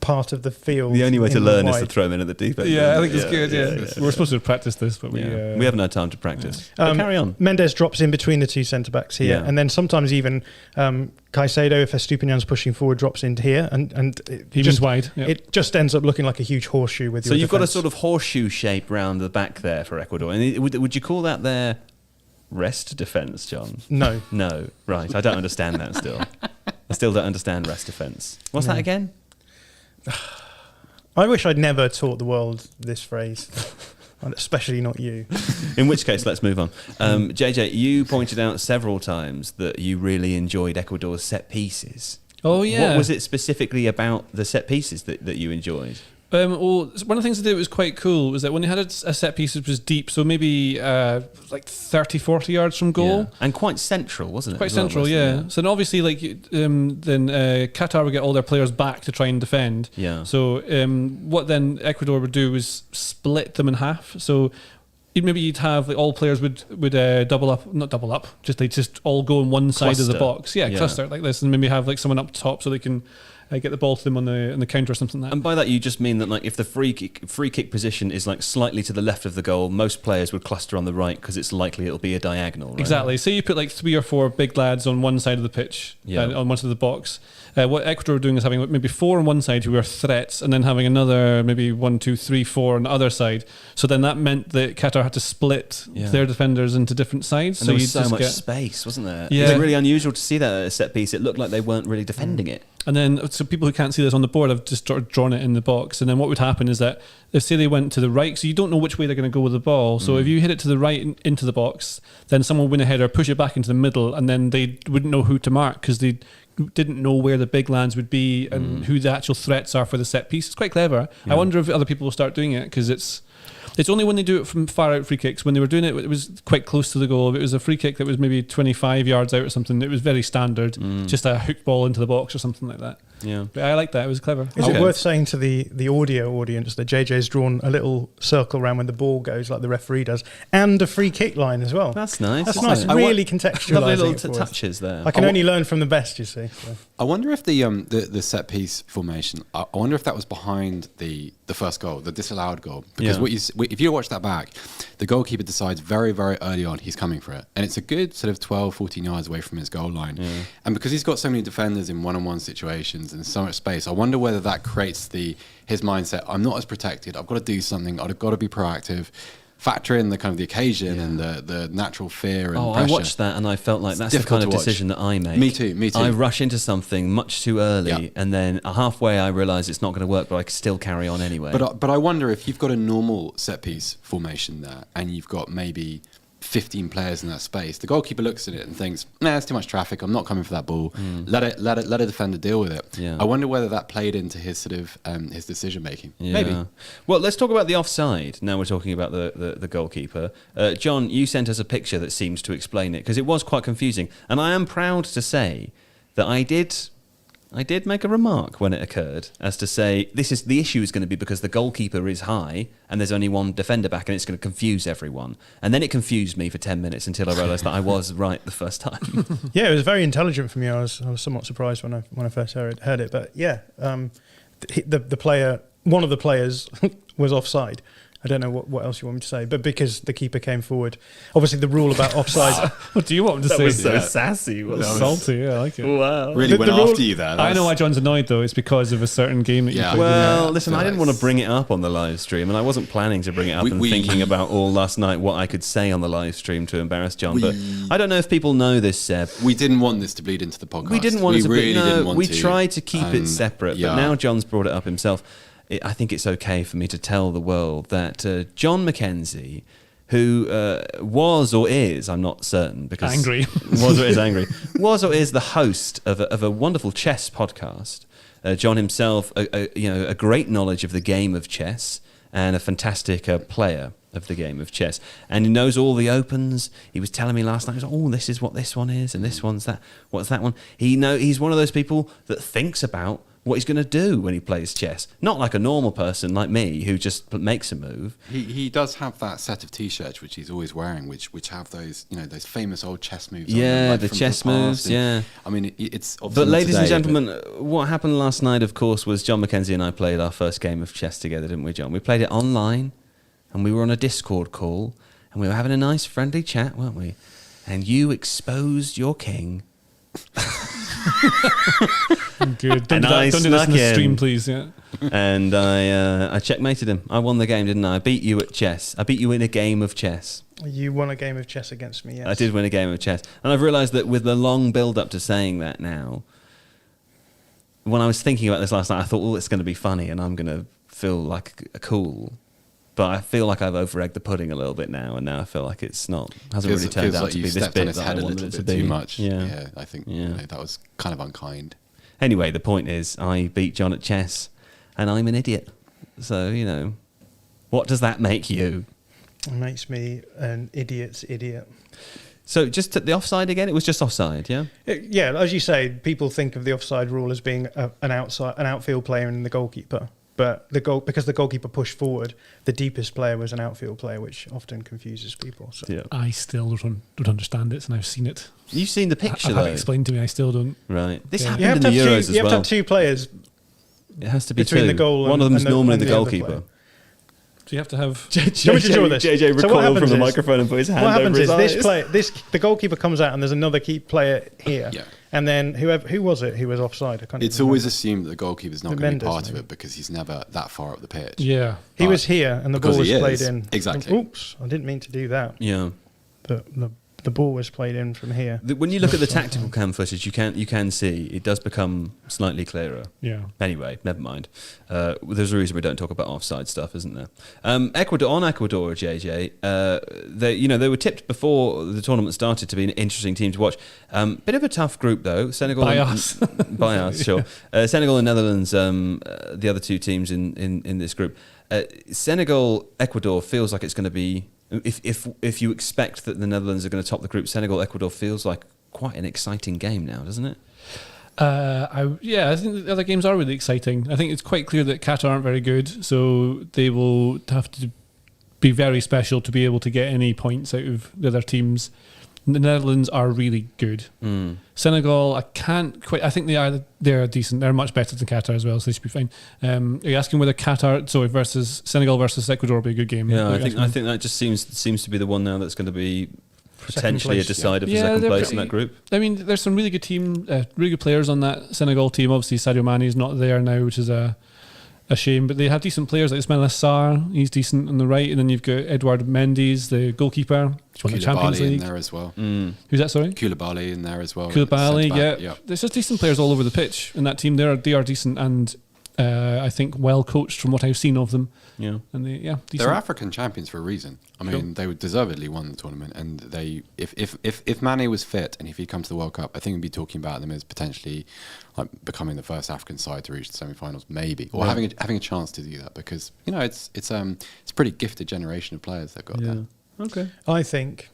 part of the field. The only way to learn is to throw them in at the deep end. Yeah, I think it's good. Yeah. We're supposed to practice this, but we haven't had time to practice. But carry on. Mendes drops in between the 2 centre backs here, and then sometimes even Caicedo, if Estupinian's pushing forward, drops into here, and he just wide. Yep. It just ends up looking like a huge horseshoe with. So you've got a sort of horseshoe shape round the back there for Ecuador, and would you call that their rest defence, John? No, right. I don't understand that still. I still don't understand rest defence. What's that again? I wish I'd never taught the world this phrase, especially not you. In which case, let's move on. JJ, you pointed out several times that you really enjoyed Ecuador's set pieces. Oh, yeah. What was it specifically about the set pieces that you enjoyed? Well, one of the things they did that was quite cool was that when they had a set piece that was deep, so maybe like 30, 40 yards from goal. Yeah. And quite central, wasn't it? Quite central, yeah. So then obviously, like, then Qatar would get all their players back to try and defend. Yeah. So what then Ecuador would do was split them in half. So maybe you'd have all players would double up, not double up, just all go on one side of the box. Yeah, cluster like this, and maybe have like someone up top so they can get the ball to them on the counter or something like that. And by that you just mean that like if the free kick position is like slightly to the left of the goal, most players would cluster on the right because it's likely it'll be a diagonal. Right? Exactly. So you put like 3 or 4 big lads on one side of the pitch, on one side of the box. What Ecuador were doing is having maybe 4 on one side who were threats, and then having another maybe 1, 2, 3, 4 on the other side. So then that meant that Qatar had to split their defenders into different sides. And so there was so much space, wasn't there? Yeah. It was really unusual to see that at a set piece. It looked like they weren't really defending it. And then, so people who can't see this on the board, I've just sort of drawn it in the box. And then what would happen is that if, say, they went to the right, so you don't know which way they're going to go with the ball. So if you hit it to the right into the box, then someone would win a header, push it back into the middle, and then they wouldn't know who to mark because they didn't know where the big lands would be and who the actual threats are for the set piece. It's quite clever. Yeah. I wonder if other people will start doing it because it's only when they do it from far out free kicks. When they were doing it, it was quite close to the goal. If it was a free kick that was maybe 25 yards out or something, it was very standard, just a hook ball into the box or something like that. Yeah, but I like that. It was clever. Is it worth saying to the audio audience that JJ's drawn a little circle around when the ball goes, like the referee does, and a free kick line as well? That's nice. That's nice. Really contextualising. Lovely little touches there. I can only learn from the best, you see. So. I wonder if the set piece formation. I wonder if that was behind the first goal, the disallowed goal, because if you watch that back, the goalkeeper decides very, very early on he's coming for it, and it's a good sort of 12, 14 yards away from his goal line, and because he's got so many defenders in one-on-one situations and so much space, I wonder whether that creates his mindset. I'm not as protected. I've got to do something. I've got to be proactive. Factor in the kind of the occasion and the natural fear and pressure. I watched that and I felt like that's the kind of decision that I make. Me too. I rush into something much too early and then halfway I realise it's not going to work, but I can still carry on anyway. But I wonder if you've got a normal set piece formation there and you've got maybe 15 players in that space, the goalkeeper looks at it and thinks, nah, it's too much traffic, I'm not coming for that ball. Let a defender deal with it. I wonder whether that played into his sort of his decision making. Maybe. Well, let's talk about the offside. Now we're talking about the goalkeeper. John, you sent us a picture that seems to explain it because it was quite confusing, and I am proud to say that I did make a remark when it occurred as to say the issue is going to be because the goalkeeper is high and there's only one defender back and it's going to confuse everyone. And then it confused me for 10 minutes until I realised that I was right the first time. Yeah, it was very intelligent for me. I was somewhat surprised when I first heard it. But yeah, one of the players was offside. I don't know what else you want me to say, but because the keeper came forward, obviously the rule about offside. What do you want me to say? That was so sassy. Salty, yeah, I like it. Wow. Really went after you there. I know why John's annoyed though. It's because of a certain game that you played. Well, listen, I didn't want to bring it up on the live stream, and I wasn't planning to bring it up thinking about all last night what I could say on the live stream to embarrass John. But I don't know if people know this, Seb. We didn't want this to bleed into the podcast. We didn't want it to bleed. No, we to. tried to keep it separate, but now John's brought it up himself. I think it's okay for me to tell the world that John McKenzie, who was or is, I'm not certain because angry, was or is angry, was or is the host of a wonderful chess podcast. John himself, a great knowledge of the game of chess and a fantastic player of the game of chess, and he knows all the opens. He was telling me last night, this is what this one is, and this one's that. What's that one? He's one of those people that thinks about what he's going to do when he plays chess. Not like a normal person like me who just makes a move. He does have that set of T-shirts which he's always wearing, which have those those famous old chess moves. Yeah, on them, the chess moves. Yeah, I mean it's. But ladies and gentlemen, what happened last night, of course, was John McKenzie and I played our first game of chess together, didn't we, John? We played it online, and we were on a Discord call, and we were having a nice friendly chat, weren't we? And you exposed your king. Good. Don't do this in the stream, please. Yeah. And I checkmated him. I won the game, didn't I? I beat you at chess. I beat you in a game of chess. You won a game of chess against me, yes. I did win a game of chess. And I've realised that with the long build-up to saying that now, when I was thinking about this last night, I thought, it's going to be funny and I'm going to feel like cool. But I feel like I've over-egged the pudding a little bit now, and now I feel like it's hasn't really turned out to be this bit that I wanted it to be. Too much. Yeah, I think that was kind of unkind. Anyway, the point is, I beat John at chess, and I'm an idiot. So, what does that make you? It makes me an idiot's idiot. So just the offside again? It was just offside, yeah? Yeah, as you say, people think of the offside rule as being an outfield player and the goalkeeper. But because the goalkeeper pushed forward, the deepest player was an outfield player, which often confuses people. So. Yeah. I still don't understand it, and I've seen it. You've seen the picture, I've though. had it explained to me. I still don't. Right. This Yeah. happened in the Euros as well. You have to have two players. It has to be between two. the goal One of and them's normally the other goalkeeper. player. So you have to have. JJ recoiled from the microphone and put his hand what happens over his is eyes. the goalkeeper comes out and there's another key player here, Yeah. and then who was it who was offside? I can't It's even always remember. assumed that the goalkeeper's not The going to be Mendes, part of maybe. it because he's never that far up the pitch. Yeah. He But was here and the because ball was he played is, in. exactly. Oops, I didn't mean to do that. Yeah. The ball was played in from here. When you look at the tactical cam footage, you can see it does become slightly clearer. Yeah. Anyway, never mind. There's a reason we don't talk about offside stuff, isn't there? Ecuador, JJ. They were tipped before the tournament started to be an interesting team to watch. Bit of a tough group though. Senegal By and, us. by us, sure. Senegal and Netherlands, the other two teams in this group. Senegal, Ecuador feels like it's going to be. If you expect that the Netherlands are going to top the group, Senegal, Ecuador feels like quite an exciting game now, doesn't it? I think the other games are really exciting. I think it's quite clear that Qatar aren't very good, so they will have to be very special to be able to get any points out of the other teams. The Netherlands are really good. Senegal, I can't quite. I think they're decent. They're much better than Qatar as well, so they should be fine. Are you asking whether versus Senegal versus Ecuador will be a good game? Yeah, I think that just seems to be the one now that's going to be potentially a decider for Yeah, second they're place in pretty- that group. I mean, there's some really good really good players on that Senegal team. Obviously, Sadio Mane is not there now, which is a shame. But they have decent players like Ismail Assar. He's decent on the right, and then you've got Edouard Mendes, the goalkeeper, who's won the Champions Koulibaly in League. there as well. Who's that? Sorry, Koulibaly in there as well. Koulibaly. Centre-back, Yeah, there's just decent players all over the pitch in that team. They are decent and I think well coached from what I've seen of them. Yeah. And decent. They're African champions for a reason. I mean, they would deservedly won the tournament, and if Mane was fit and if he'd come to the World Cup, I think we'd be talking about them as potentially like becoming the first African side to reach the semi-finals, maybe, or having a chance to do that, because it's a pretty gifted generation of players they've got there. Okay. I think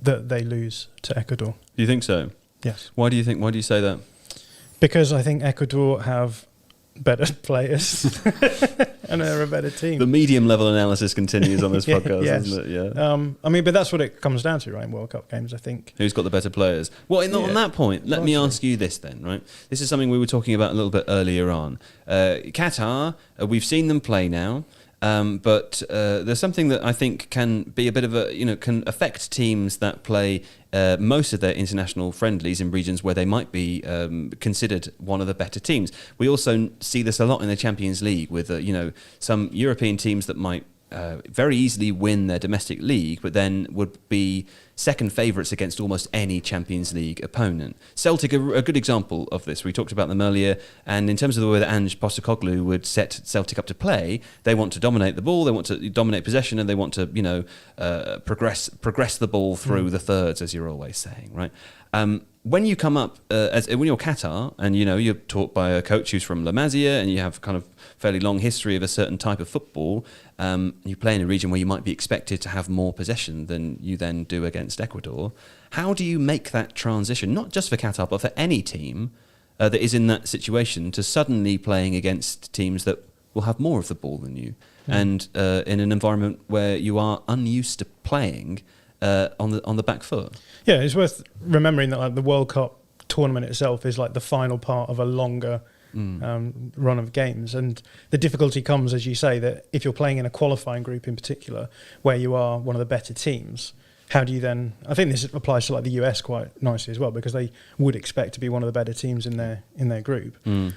that they lose to Ecuador. Do you think so? Yes, Why do you say that? because I think Ecuador have better players and they're a better team. The medium level analysis continues on this podcast, yes. doesn't it? Yeah. I mean, but that's what it comes down to, right? In World Cup games, I think. Who's got the better players? Well, on that point, let me ask you this then, right? This is something we were talking about a little bit earlier on. Qatar, we've seen them play now. But there's something that I think can be a bit of can affect teams that play most of their international friendlies in regions where they might be considered one of the better teams. We also see this a lot in the Champions League with, some European teams that might very easily win their domestic league, but then would be second favourites against almost any Champions League opponent. Celtic are a good example of this. We talked about them earlier, and in terms of the way that Ange Postecoglou would set Celtic up to play, they want to dominate the ball, they want to dominate possession, and they want to, progress the ball through the thirds, as you're always saying, right? When you come up, when you're Qatar, and you're taught by a coach who's from La Masia, and you have kind of fairly long history of a certain type of football, you play in a region where you might be expected to have more possession than you then do against Ecuador. How do you make that transition, not just for Qatar, but for any team that is in that situation, to suddenly playing against teams that will have more of the ball than you, and in an environment where you are unused to playing on the back foot? Yeah, it's worth remembering that like the World Cup tournament itself is like the final part of a longer run of games, and the difficulty comes, as you say, that if you're playing in a qualifying group in particular, where you are one of the better teams, how do you then? I think this applies to like the US quite nicely as well, because they would expect to be one of the better teams in their group, in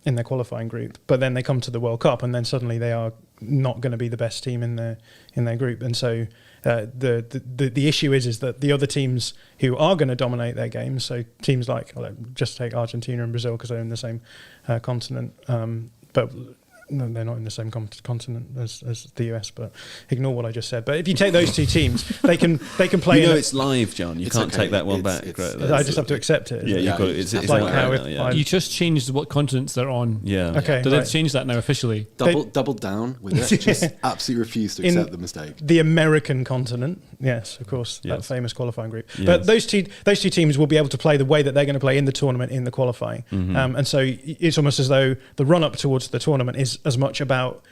their qualifying group, but then they come to the World Cup and then suddenly they are not going to be the best team in their group, and so. The issue is that the other teams who are going to dominate their games, so teams like, just take Argentina and Brazil because they're in the same continent, but no, they're not in the same continent as the US, but ignore what I just said. But if you take those two teams, they can play. It's live, John. You can't take that one back. I just have to accept it. Yeah, you've got it. It's like how if you just changed what continents they're on. Yeah. Okay. So they've changed that now officially. Double down with it. Just absolutely refuse to accept the mistake. The American continent, yes, of course, that famous qualifying group. Yes. But those two teams will be able to play the way that they're going to play in the tournament in the qualifying, and so it's almost as though the run up towards the tournament is as much about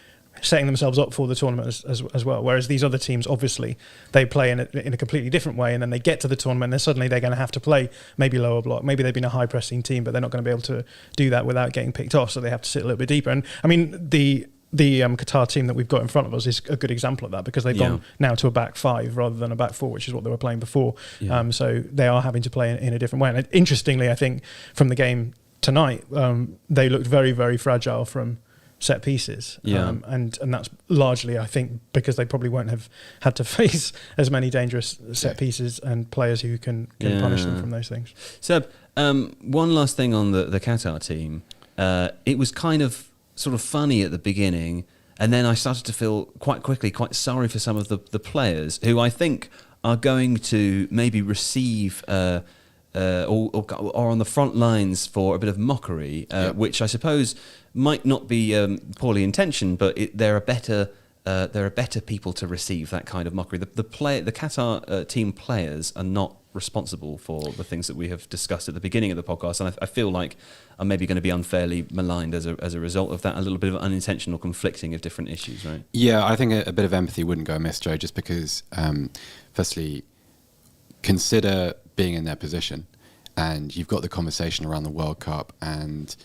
setting themselves up for the tournament as well. Whereas these other teams, obviously, they play in a completely different way, and then they get to the tournament, and then suddenly they're going to have to play maybe lower block. Maybe they've been a high pressing team, but they're not going to be able to do that without getting picked off. So they have to sit a little bit deeper. And I mean, the Qatar team that we've got in front of us is a good example of that, because they've gone now to a back five rather than a back four, which is what they were playing before. So they are having to play in a different way. And interestingly, I think from the game tonight, they looked very, very fragile from set pieces, and that's largely, I think, because they probably won't have had to face as many dangerous set pieces and players who can punish them from those things. Seb, one last thing on the Qatar team. It was kind of sort of funny at the beginning, and then I started to feel quite quickly quite sorry for some of the players who I think are going to maybe receive or on the front lines for a bit of mockery, which I suppose might not be poorly intentioned, but there are better people to receive that kind of mockery. The Qatar team players are not responsible for the things that we have discussed at the beginning of the podcast, and I feel like I'm maybe going to be unfairly maligned as a result of that. A little bit of unintentional conflicting of different issues, right? Yeah, I think a bit of empathy wouldn't go amiss, Joe, just because, firstly, consider being in their position, and you've got the conversation around the World Cup, and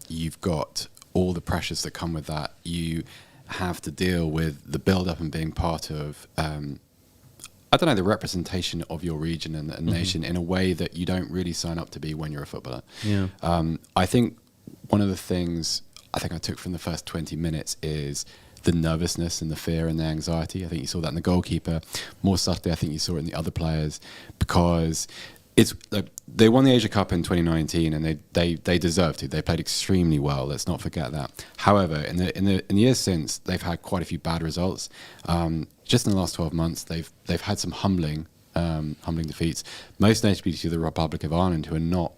you've got all the pressures that come with that. You have to deal with the build-up and being part of, the representation of your region and nation in a way that you don't really sign up to be when you're a footballer. Yeah. I think one of the things I took from the first 20 minutes is the nervousness and the fear and the anxiety. I think you saw that in the goalkeeper. More subtly, I think you saw it in the other players, because they won the Asia Cup in 2019, and they deserved to. They played extremely well. Let's not forget that. However, in the years since, they've had quite a few bad results. Just in the last 12 months, they've had some humbling defeats. Most notably to the Republic of Ireland, who are not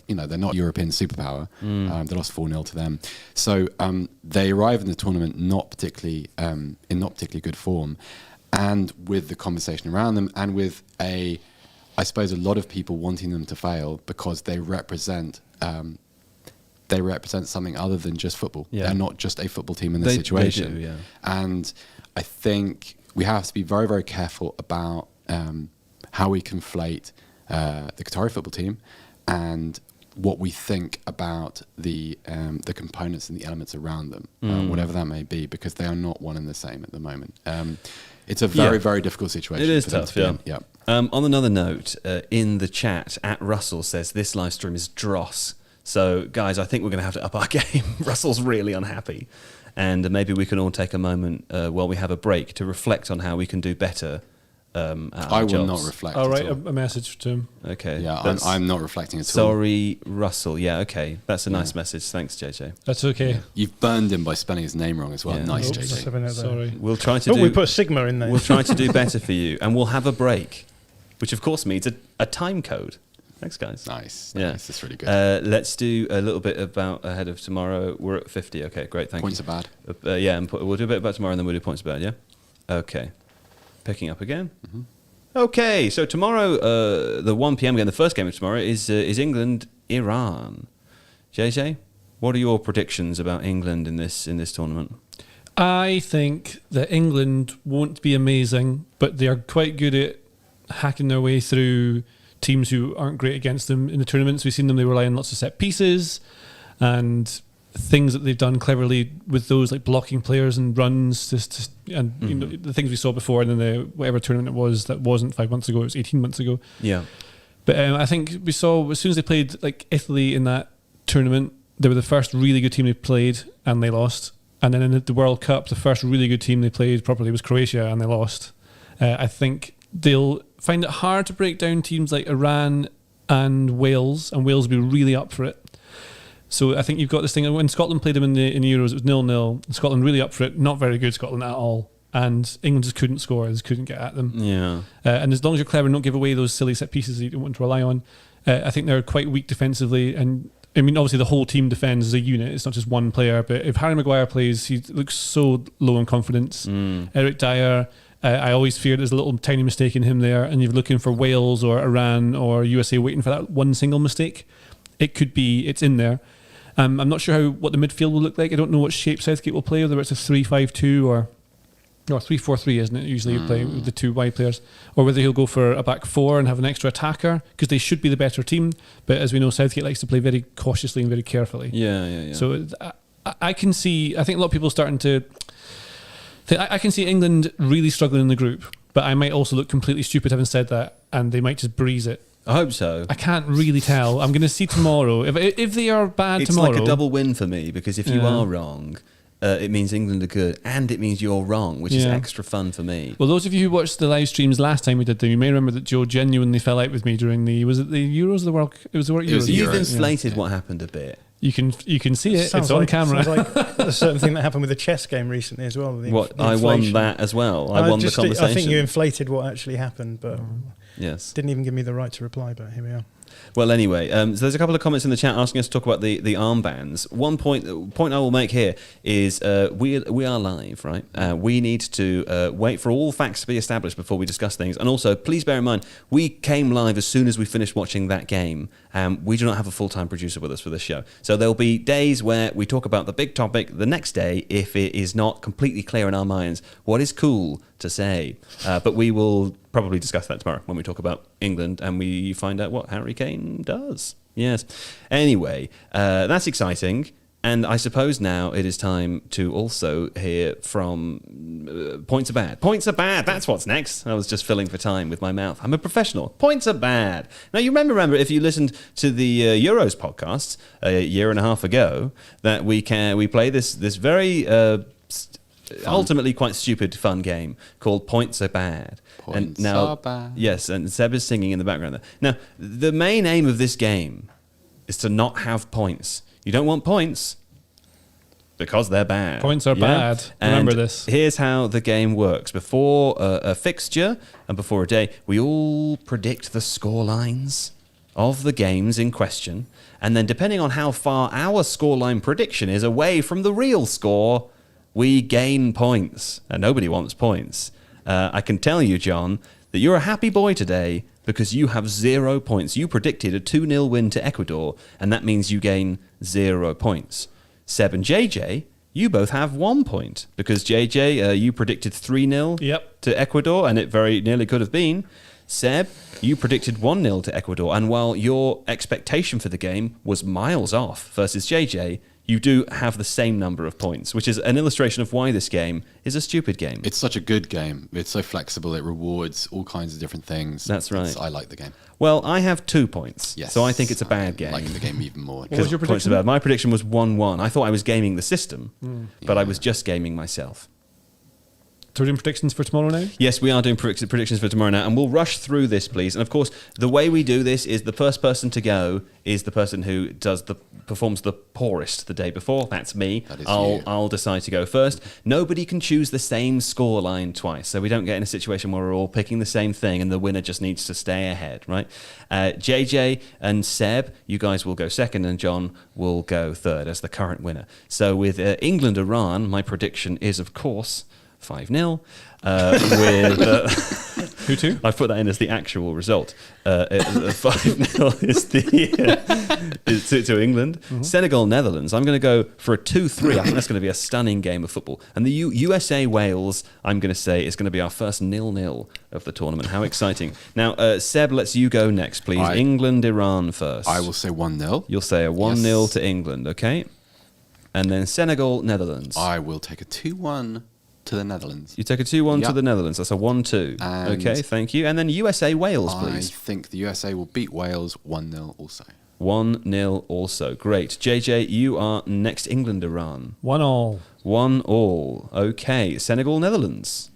they're not European superpower. They lost 4-0 to them. So they arrive in the tournament in not particularly good form, and with the conversation around them, and with I suppose a lot of people wanting them to fail because they represent something other than just football. Yeah. They're not just a football team in this situation. They do, yeah. And I think we have to be very, very careful about how we conflate the Qatari football team and what we think about the components and the elements around them, whatever that may be, because they are not one and the same at the moment. It's a very, very difficult situation. It is tough, yeah. On another note, in the chat, @Russell says this live stream is dross. So, guys, I think we're going to have to up our game. Russell's really unhappy. And maybe we can all take a moment while we have a break to reflect on how we can do better. I will not reflect. I'll write a message to him. Okay. Yeah, I'm not reflecting at all. Sorry, Russell. Yeah, okay. That's a nice message. Thanks, JJ. That's okay. Yeah. You've burned him by spelling his name wrong as well. Yeah. Nice, Oops. JJ. Sorry. We'll try to we put a sigma in there. We'll try to do better for you, and we'll have a break, which of course means a time code. Thanks, guys. Nice. Yeah. Nice. That's really good. Let's do a little bit about ahead of tomorrow. We're at 50. Okay, great. Thank Points you. are bad. Yeah, and we'll do a bit about tomorrow, and then we'll do points about, yeah? Okay. Picking up again. Mm-hmm. Okay, so tomorrow, the 1 p.m. game, the first game of tomorrow is England-Iran. JJ, what are your predictions about England in this tournament? I think that England won't be amazing, but they are quite good at hacking their way through teams who aren't great against them in the tournaments. We've seen them, they rely on lots of set pieces and things that they've done cleverly with those, like blocking players and runs, and you know, the things we saw before, and then the whatever tournament it was that wasn't 5 months ago, it was 18 months ago. Yeah. But I think we saw, as soon as they played like Italy in that tournament, they were the first really good team they played and they lost. And then in the World Cup, the first really good team they played properly was Croatia and they lost. I think they'll find it hard to break down teams like Iran and Wales will be really up for it. So I think you've got this thing. When Scotland played them in the Euros, it was 0-0. Scotland really up for it. Not very good Scotland at all. And England just couldn't score. Just couldn't get at them. Yeah. And as long as you're clever and don't give away those silly set pieces that you don't want to rely on, I think they're quite weak defensively. And I mean, obviously the whole team defends as a unit. It's not just one player. But if Harry Maguire plays, he looks so low in confidence. Eric Dyer, I always fear there's a little tiny mistake in him there. And you're looking for Wales or Iran or USA waiting for that one single mistake. It could be, it's in there. I'm not sure what the midfield will look like. I don't know what shape Southgate will play, whether it's a 3-5-2 or 3-4-3, isn't it? Usually you play with the two wide players. Or whether he'll go for a back four and have an extra attacker, because they should be the better team. But as we know, Southgate likes to play very cautiously and very carefully. Yeah. So I can see, I think a lot of people are starting to... I can see England really struggling in the group, but I might also look completely stupid having said that, and they might just breeze it. I hope so. I can't really tell. I'm going to see tomorrow. If they are bad tomorrow... It's like a double win for me, because if you are wrong... it means England are good, and it means you're wrong, which is extra fun for me. Well, those of you who watched the live streams last time we did them, you may remember that Joe genuinely fell out with me during was it the Euros or the World? It was the World Euros. You've inflated what happened a bit. You can see it. It's on camera. Sounds like a certain thing that happened with the chess game recently as well. I won that as well. I won the conversation. I think you inflated what actually happened, but yes, didn't even give me the right to reply. But here we are. Well, anyway, so there's a couple of comments in the chat asking us to talk about the armbands. One point I will make here is we are live, right? We need to wait for all facts to be established before we discuss things. And also, please bear in mind, we came live as soon as we finished watching that game. We do not have a full-time producer with us for this show. So there'll be days where we talk about the big topic the next day if it is not completely clear in our minds what is cool to say. But we will probably discuss that tomorrow when we talk about England and we find out what Harry Kane does. Yes. Anyway, that's exciting. And I suppose now it is time to also hear from Points Are Bad. Points Are Bad. That's what's next. I was just filling for time with my mouth. I'm a professional. Points Are Bad. Now, you remember if you listened to the Euros podcast a year and a half ago, that we play this very ultimately quite stupid fun game called Points Are Bad. Points are bad. Yes, and Seb is singing in the background there. Now, the main aim of this game is to not have points. You don't want points because they're bad. Points are bad. Remember and this. Here's how the game works. Before a fixture and before a day, we all predict the score lines of the games in question. And then depending on how far our scoreline prediction is away from the real score, we gain points. And nobody wants points. I can tell you, John, that you're a happy boy today because you have 0 points. You predicted a 2-0 win to Ecuador, and that means you gain 0 points. Seb and JJ, you both have 1 point because JJ, you predicted 3-0 to Ecuador, and it very nearly could have been. Seb, you predicted 1-0 to Ecuador, and while your expectation for the game was miles off versus JJ, you do have the same number of points, which is an illustration of why this game is a stupid game. It's such a good game. It's so flexible. It rewards all kinds of different things. That's right. I like the game. Well, I have 2 points, Yes. so I think it's a bad game. I like the game even more. What was your Points are prediction? bad. My prediction was 1-1. I thought I was gaming the system, but I was just gaming myself. So we're doing predictions for tomorrow now? Yes, we are doing predictions for tomorrow now, and we'll rush through this, please. And of course, the way we do this is the first person to go is the person who performs the poorest the day before. That's me. That is you. you. I'll decide to go first. Nobody can choose the same score line twice, so we don't get in a situation where we're all picking the same thing and the winner just needs to stay ahead, right? JJ and Seb, you guys will go second, and John will go third as the current winner. So with England-Iran, my prediction is, of course, 5-0 with Who to? I've put that in as the actual result. 5-0 is to England. Senegal, Netherlands. I'm going to go for a 2-3. I think that's going to be a stunning game of football. And the USA, Wales, I'm going to say is going to be our first 0-0 of the tournament. How exciting. Now, Seb, let's you go next, please. England, Iran first. I will say 1-0. You'll say a 1-0 to England, okay? And then Senegal, Netherlands. I will take a 2-1 to the Netherlands. You take a 2-1 to the Netherlands. That's a 1-2. Okay, thank you. And then USA, Wales, please. I think the USA will beat Wales 1-0 also. 1-0 also. Great. JJ, you are next. England, Iran. 1-1. 1-1. Okay. Senegal, Netherlands.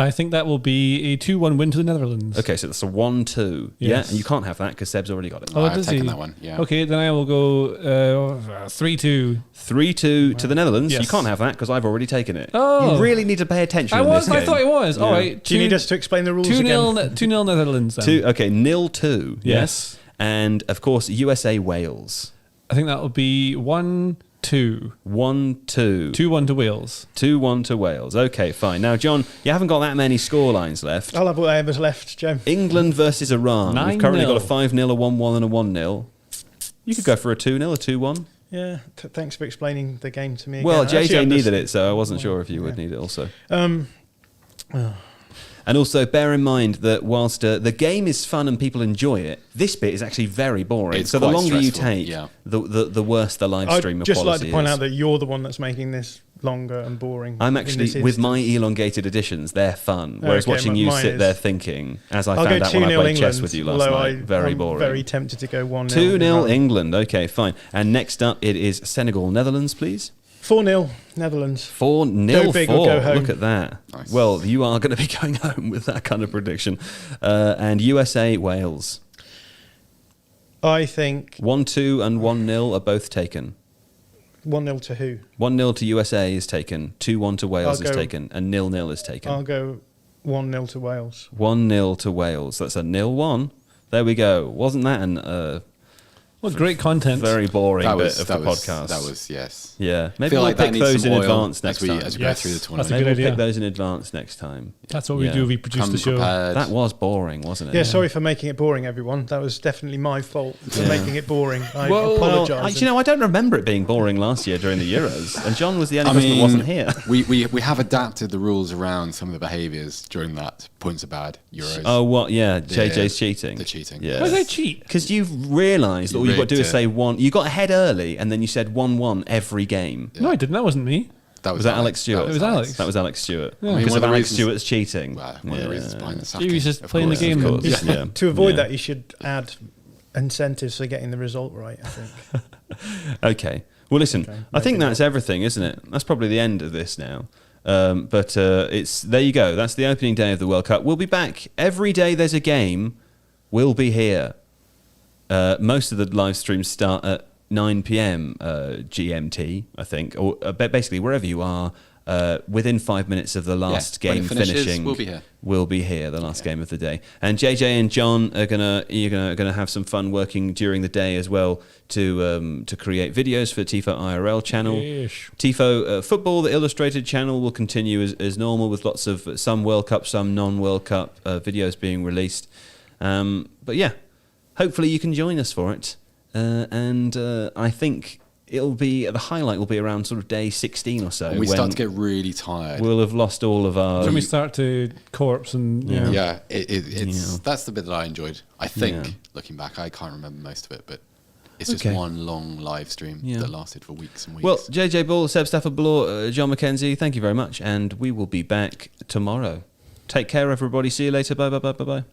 I think that will be a 2-1 win to the Netherlands. Okay, so that's a 1-2. Yeah, Yes. and you can't have that because Seb's already got it. Oh, I've does taken he? that one. Yeah. Okay, then I will go 3-2. 3-2 to the Netherlands. Yes. You can't have that because I've already taken it. Oh. You really need to pay attention. I in was. this I game. thought it was. All Yeah. right. Do you need us to explain the rules 2-0 again? 2-0 Netherlands. Then. 0-2. Yes. And of course, USA Wales. I think that will be 1-2. 1-2. 2-1 to Wales. 2-1 to Wales. Okay, fine. Now, John, you haven't got that many score lines left. I'll have whatever's left, Joe. England versus Iran. We've currently 9-0. got a 5-0, a 1-1, and a 1-0. You could go for a 2-0, a 2-1. Yeah, thanks for explaining the game to me again. Well, I actually JJ needed understood. it, so I wasn't sure if you would need it also. Oh. And also, bear in mind that whilst the game is fun and people enjoy it, this bit is actually very boring. It's so the quite longer you stressful, take, yeah. the worse the live stream I'd of just like quality to point is. out that you're the one that's making this longer and boring. I'm in actually, this with my instance. elongated editions, they're fun. Whereas Okay, watching you mine sit is- there thinking, as I I'll found go out when I 2-0 played England, chess with you last although night, very I'm boring. very tempted to go 1-0. 2-0 England. Okay, fine. And next up, it is Senegal, Netherlands, please. 4-0 Netherlands. 4-0 Go big or go home. Look at that. Nice. Well, you are going to be going home with that kind of prediction. And USA, Wales. I think 1-2 and 1-0 are both taken. 1-0 to who? 1-0 to USA is taken. 2-1 to Wales I'll is go- taken. And 0-0 is taken. I'll go 1-0 to Wales. 1-0 to Wales. That's a 0-1. There we go. Wasn't that an What great content. very boring That bit was of that the was podcast? that was yes. Yeah. I Maybe feel we'll like that pick needs those some in oil advance next as we time. go Yes, through the that's a tournament. good Maybe we'll idea. pick those in advance next time. That's what we Yeah. do. We produce Come the show. prepared. That was boring, wasn't it? Yeah, sorry for making it boring, everyone. That was definitely my fault for Yeah. making it boring. I Well, apologise. I don't remember it being boring last year during the Euros, and John was the only person that wasn't here. we have adapted the rules around some of the behaviours during that points are bad Euros. Oh, what? Yeah, The- JJ's cheating. the cheating. Yeah. Why did I cheat? Because you've realised that all you've got to do rigged is it. say one. You got ahead early, and then you said 1-1 every game. No, I didn't. That wasn't me. Was that Alex Stewart? It was Alex. That was Alex Stewart. Yeah. I mean, Because one of of the Alex reasons- Stewart's cheating. Well, one of the reasons behind the He sacking. was just of playing the course. game. Of course. then. Yeah. To avoid Yeah. that, you should add incentives for getting the result right, I think. Okay. Well, listen. Okay, I think maybe that's everything, isn't it? That's probably the end of this now. But it's there. You go. That's the opening day of the World Cup. We'll be back every day. There's a game. We'll be here. Most of the live streams start at 9 p.m. GMT, I think, or basically wherever you are. Within 5 minutes of the last when it game finishes, finishing, we'll be here. We'll be here, the last game of the day. And JJ and John are gonna have some fun working during the day as well to create videos for Tifo IRL channel. Yeesh. Tifo Football, the illustrated channel, will continue as normal with lots of some World Cup, some non-World Cup videos being released. But yeah, hopefully you can join us for it. And I think the highlight will be around sort of day 16 or so. And we when start to get really tired. we'll have lost all of our. When we start to corpse and Yeah. Yeah, it's Yeah. that's the bit that I enjoyed. I think, Yeah. looking back, I can't remember most of it, but it's just Okay. one long live stream Yeah. that lasted for weeks and weeks. Well, JJ Ball, Seb Stafford Bloor, John McKenzie, thank you very much, and we will be back tomorrow. Take care, everybody. See you later. Bye, bye, bye, bye, bye.